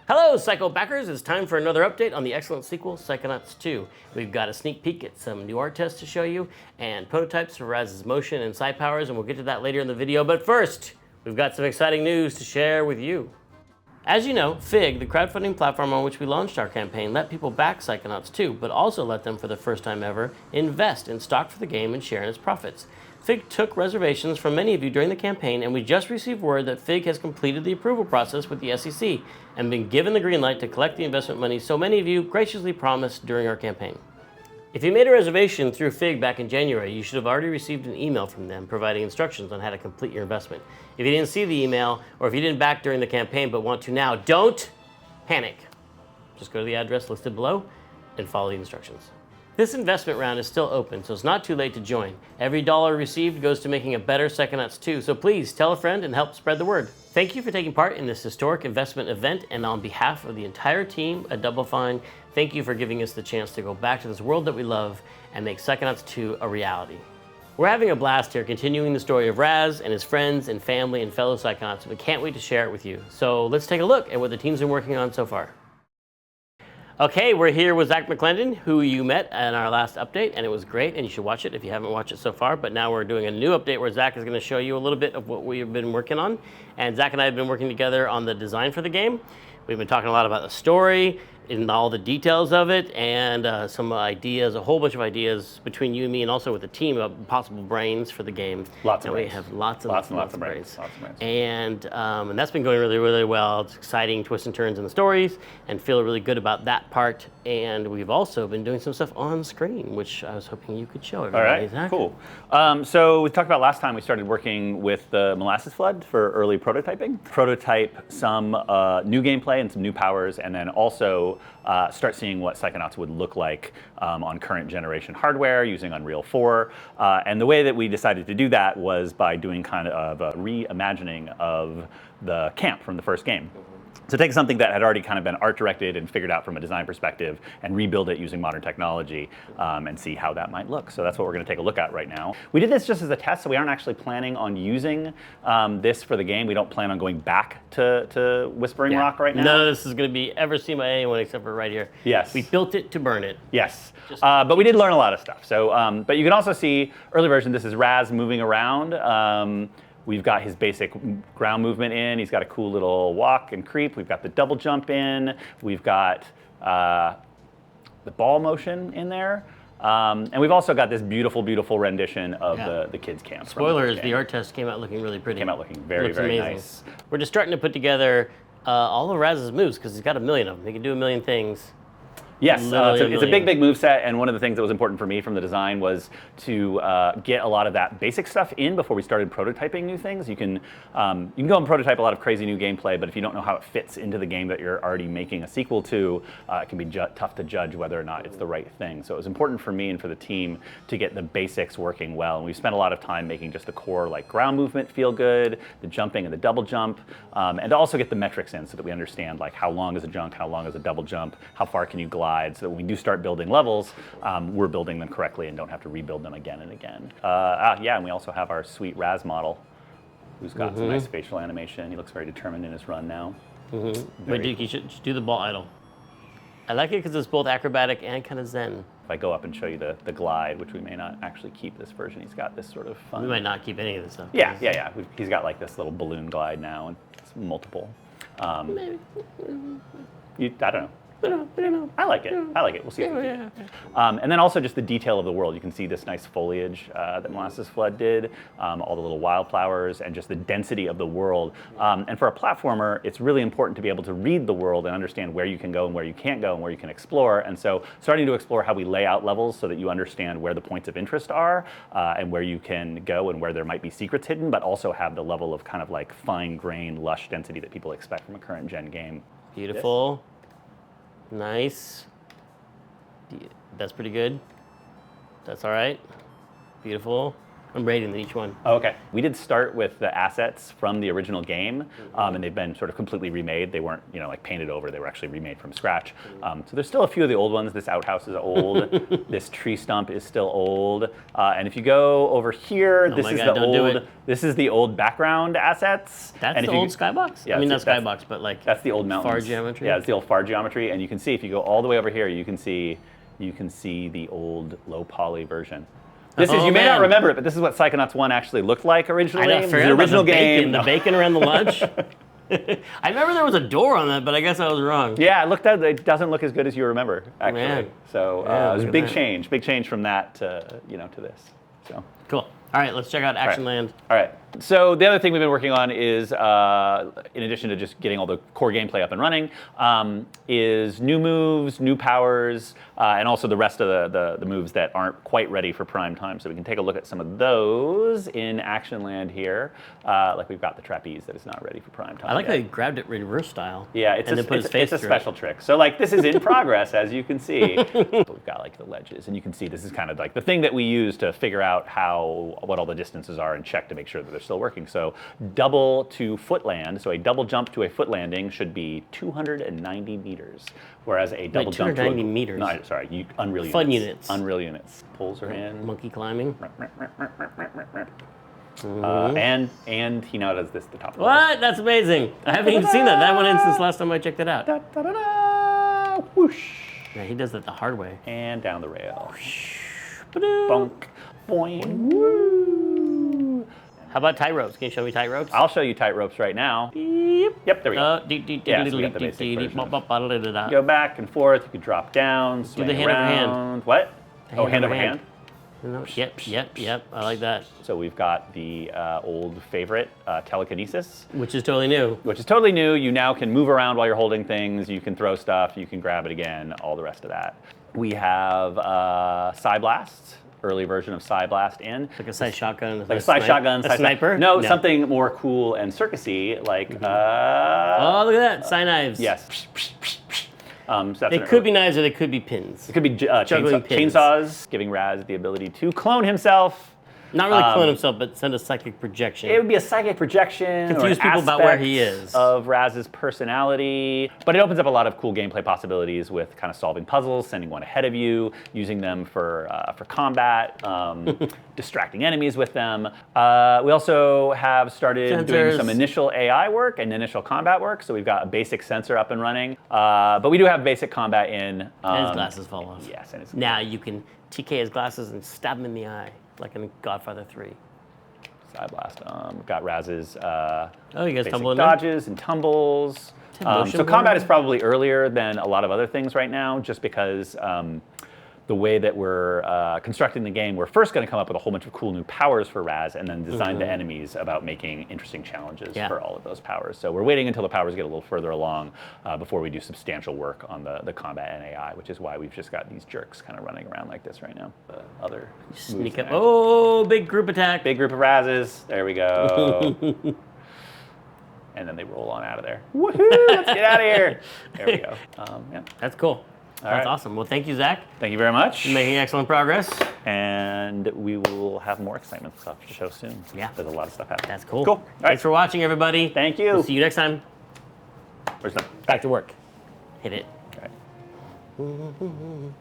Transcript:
Hello, Psycho backers! It's time for another update on the excellent sequel, Psychonauts 2. We've got a sneak peek at some new art tests to show you, and prototypes for Razz's motion and psi powers, and we'll get to that later in the video. But first, we've got some exciting news to share with you. As you know, Fig, the crowdfunding platform on which we launched our campaign, let people back Psychonauts 2, but also let them, for the first time ever, invest in stock for the game and share in its profits. Fig took reservations from many of you during the campaign, and we just received word that Fig has completed the approval process with the SEC and been given the green light to collect the investment money so many of you graciously promised during our campaign. If you made a reservation through Fig back in January, you should have already received an email from them providing instructions on how to complete your investment. If you didn't see the email, or if you didn't back during the campaign but want to now, don't panic. Just go to the address listed below and follow the instructions. This investment round is still open, so it's not too late to join. Every dollar received goes to making a better Psychonauts 2, so please tell a friend and help spread the word. Thank you for taking part in this historic investment event, and on behalf of the entire team at Double Fine, thank you for giving us the chance to go back to this world that we love and make Psychonauts 2 a reality. We're having a blast here, continuing the story of Razz and his friends and family and fellow Psychonauts, and we can't wait to share it with you. So let's take a look at what the team's been working on so far. Okay, we're here with Mcclendon, who you met in our last update, and it was great, and you should watch it if you haven't watched it so far. But now we're doing a new update where Zach is going to show you a little bit of what we've been working on. And Zach and I have been working together on the design for the game. We've been talking a lot about the story and all the details of it, and some ideas, a whole bunch of ideas between you and me, and also with the team of possible brains for the game. Lots of brains. We have lots of brains. And that's been going really, really well. It's exciting twists and turns in the stories, and feel really good about that part. And we've also been doing some stuff on screen, which I was hoping you could show everybody. All right, Zach. cool. So we talked about last time we started working with the Molasses Flood for early prototyping. Prototype some new gameplay and some new powers, and then also start seeing what Psychonauts would look like on current generation hardware using Unreal 4. And the way that we decided to do that was by doing kind of a reimagining of the camp from the first game. So take something that had already kind of been art directed and figured out from a design perspective and rebuild it using modern technology and see how that might look. So that's what we're going to take a look at right now. We did this just as a test, so we aren't actually planning on using this for the game. We don't plan on going back to Whispering Rock right now. None of this is going to be ever seen by anyone except for right here. Yes. We built it to burn it. Yes. But we did learn a lot of stuff. So, but you can also see early version. This is Razz moving around. We've got his basic ground movement in. He's got a cool little walk and creep. We've got the double jump in. We've got the ball motion in there. And we've also got this beautiful, beautiful rendition of the kids' camp. Spoilers, the art test came out looking really pretty. Came out looking very, very nice. We're just starting to put together all of Razz's moves because he's got a million of them. He can do a million things. Yes, it's a big, big move set, and one of the things that was important for me from the design was to get a lot of that basic stuff in before we started prototyping new things. You can go and prototype a lot of crazy new gameplay, but if you don't know how it fits into the game that you're already making a sequel to, it can be tough to judge whether or not it's the right thing. So it was important for me and for the team to get the basics working well, and we spent a lot of time making just the core like ground movement feel good, the jumping and the double jump, and to also get the metrics in so that we understand like how long is a jump, how long is a double jump, how far can you glide, so that when we do start building levels, we're building them correctly and don't have to rebuild them again and again. Yeah, and we also have our sweet Razz Model, who's got some nice facial animation. He looks very determined in his run now. But Duke, you should do the ball idle. I like it because it's both acrobatic and kind of zen. If I go up and show you the glide, which we may not actually keep this version, he's got this sort of fun. We might not keep any of this stuff. Yeah. He's got like this little balloon glide now, and it's multiple. Maybe. I don't know. I like it. We'll see. And then also just the detail of the world. You can see this nice foliage that Molasses Flood did, all the little wildflowers, and just the density of the world. And for a platformer, it's really important to be able to read the world and understand where you can go and where you can't go and where you can explore. And so starting to explore how we lay out levels so that you understand where the points of interest are and where you can go and where there might be secrets hidden, but also have the level of kind of like fine-grained, lush density that people expect from a current gen game. Beautiful. Nice. That's pretty good. That's all right. Beautiful. I'm rating each one. Oh, okay. We did start with the assets from the original game, and they've been sort of completely remade. They weren't, like painted over. They were actually remade from scratch. So there's still a few of the old ones. This outhouse is old. This tree stump is still old. And if you go over here, this is the old background assets. That's the old skybox? Yeah, I mean, not skybox, but like that's the old mountains. Far geometry? Yeah, it's the old far geometry. And you can see, if you go all the way over here, you can see the old low poly version. You may not remember it, but this is what Psychonauts 1 actually looked like originally. I know, the original game. The bacon around the lunch. I remember there was a door on that, but I guess I was wrong. Yeah, it doesn't look as good as you remember, actually. Man. So it was a big change from that to this. So cool. All right, let's check out Action Land. All right. So the other thing we've been working on is, in addition to just getting all the core gameplay up and running, is new moves, new powers, and also the rest of the moves that aren't quite ready for prime time. So we can take a look at some of those in Action Land here. Like we've got the trapeze that is not ready for prime time. I like how he grabbed it reverse style. Yeah, it's a special trick. So like this is in progress, as you can see. We've got like the ledges, and you can see this is kind of like the thing that we use to figure out what all the distances are and check to make sure that they're still working. So double to foot land, so a double jump to a foot landing should be 290 meters, whereas a double jump to 290 meters. No, sorry, Unreal Fun units. units. Unreal units. Pulls are in. Monkey climbing. And he now does this at the top. What? That's amazing. I haven't even seen that. That one in since last time I checked it out. Whoosh. Yeah, he does that the hard way. And down the rail. Ba-doo. Bonk. Boing. Woo. How about tight ropes? Can you show me tight ropes? I'll show you tight ropes right now. Beep. Yep, there we go. So we got the basic version. Go Go back and forth. You can drop down, swing the hand around. over hand. What? Hand over hand. Yep. I like that. So we've got the old favorite, Telekinesis. Which is totally new. Which is totally new. You now can move around while you're holding things. You can throw stuff. You can grab it again. All the rest of that. We have Psy Blast. Early version of Psy Blast in. Like a Psy shotgun. Like a Psy shotgun. A sniper? No, something more cool and circusy, like... oh, look at that. Psy knives. Yes. So they could be knives or they could be pins. It could be chainsaws, giving Razz the ability to clone himself. Not really clone himself, but send a psychic projection. It would be a psychic projection. Confuse people about where he is. Of Razz's personality. But it opens up a lot of cool gameplay possibilities with kind of solving puzzles, sending one ahead of you, using them for combat, distracting enemies with them. We also have started doing some initial AI work and initial combat work. So we've got a basic sensor up and running. But we do have basic combat in. And his glasses fall off. Yes. And now you can TK his glasses and stab him in the eye. Like in Godfather 3. Psy Blast. We've got Razz's you guys tumble dodges and tumbles. So combat is probably earlier than a lot of other things right now, just because the way that we're constructing the game, we're first going to come up with a whole bunch of cool new powers for Razz and then design the enemies about making interesting challenges for all of those powers. So we're waiting until the powers get a little further along before we do substantial work on the combat and AI, which is why we've just got these jerks kind of running around like this right now. The other sneak up. Oh, big group attack. Big group of Razzes. There we go. And then they roll on out of there. Woohoo! Let's get out of here. There we go. Yeah. That's cool. That's awesome. Well, thank you, Zach. Thank you very much. You're making excellent progress. And we will have more excitement stuff to show soon. Yeah. There's a lot of stuff happening. That's cool. Cool. Thanks for watching, everybody. Thank you. We'll see you next time. Where's that? Back to work. Hit it. All right.